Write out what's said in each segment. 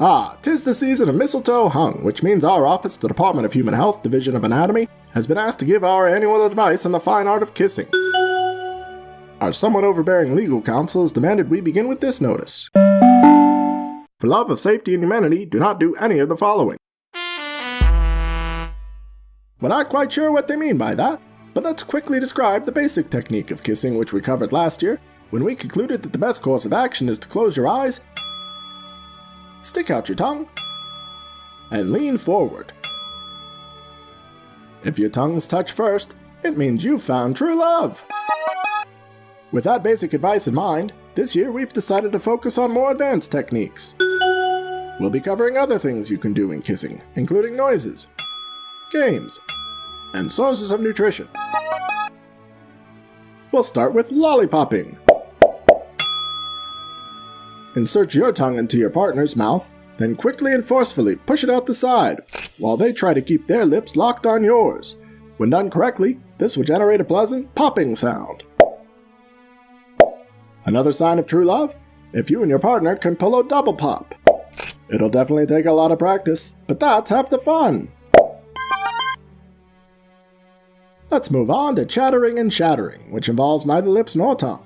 Ah, 'tis the season of mistletoe hung, which means our office, the Department of Human Health, Division of Anatomy, has been asked to give our annual advice on the fine art of kissing. Our somewhat overbearing legal counsel has demanded we begin with this notice. For love of safety and humanity, do not do any of the following. We're not quite sure what they mean by that, but let's quickly describe the basic technique of kissing which we covered last year, when we concluded that the best course of action is to close your eyes, stick out your tongue, and lean forward. If your tongues touch first, it means you've found true love. With that basic advice in mind, this year we've decided to focus on more advanced techniques. We'll be covering other things you can do in kissing, including noises, games, and sources of nutrition. We'll start with lollipopping. Insert your tongue into your partner's mouth, then quickly and forcefully push it out the side, while they try to keep their lips locked on yours. When done correctly, this will generate a pleasant popping sound. Another sign of true love? If you and your partner can pull a double pop. It'll definitely take a lot of practice, but that's half the fun. Let's move on to chattering and shattering, which involves neither lips nor tongue.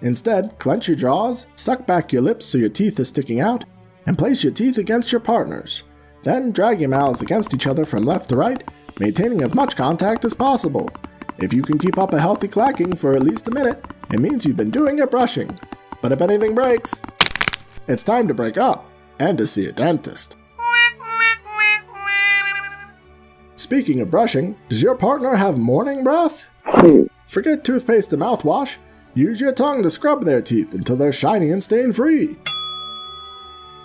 Instead, clench your jaws, suck back your lips so your teeth are sticking out, and place your teeth against your partner's. Then drag your mouths against each other from left to right, maintaining as much contact as possible. If you can keep up a healthy clacking for at least a minute, it means you've been doing your brushing. But if anything breaks, it's time to break up and to see a dentist. Speaking of brushing, does your partner have morning breath? Forget toothpaste and mouthwash. Use your tongue to scrub their teeth until they're shiny and stain-free.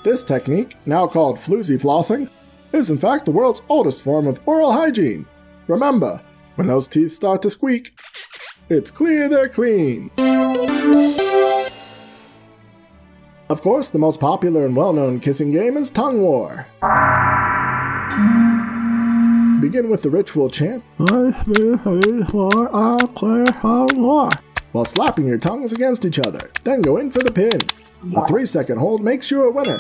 This technique, now called floozy flossing, is in fact the world's oldest form of oral hygiene. Remember, when those teeth start to squeak, it's clear they're clean. Of course, the most popular and well-known kissing game is Tongue War. Begin with the ritual chant, while slapping your tongues against each other, then go in for the pin. A 3-second hold makes you a winner.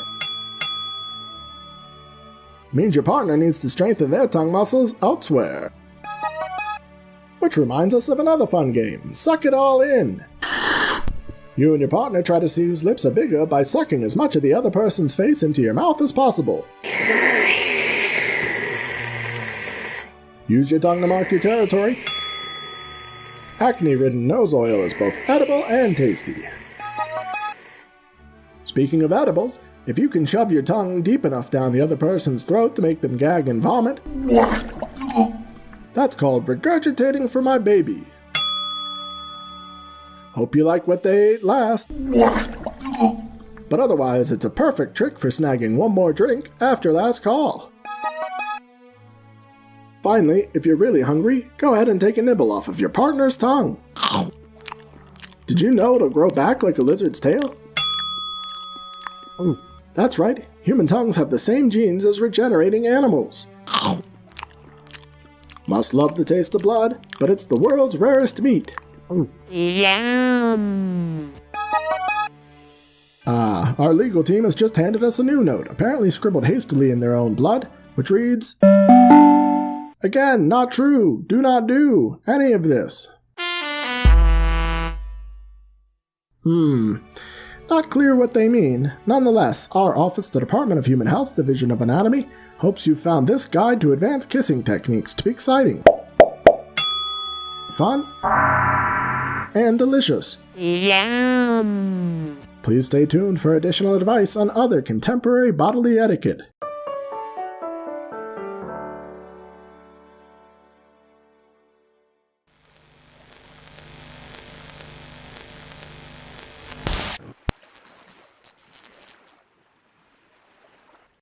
Means your partner needs to strengthen their tongue muscles elsewhere. Which reminds us of another fun game, Suck It All In. You and your partner try to see whose lips are bigger by sucking as much of the other person's face into your mouth as possible. Use your tongue to mark your territory. Acne-ridden nose oil is both edible and tasty. Speaking of edibles, if you can shove your tongue deep enough down the other person's throat to make them gag and vomit, that's called regurgitating for my baby. Hope you like what they ate last. But otherwise, it's a perfect trick for snagging one more drink after last call. Finally, if you're really hungry, go ahead and take a nibble off of your partner's tongue. Did you know it'll grow back like a lizard's tail? That's right, human tongues have the same genes as regenerating animals. Must love the taste of blood, but it's the world's rarest meat. Yum! Our legal team has just handed us a new note, apparently scribbled hastily in their own blood, which reads, "Again, not true. Do not do any of this." Not clear what they mean. Nonetheless, our office, the Department of Human Health, Division of Anatomy, hopes you found this guide to advanced kissing techniques to be exciting, fun, and delicious. Yum! Please stay tuned for additional advice on other contemporary bodily etiquette.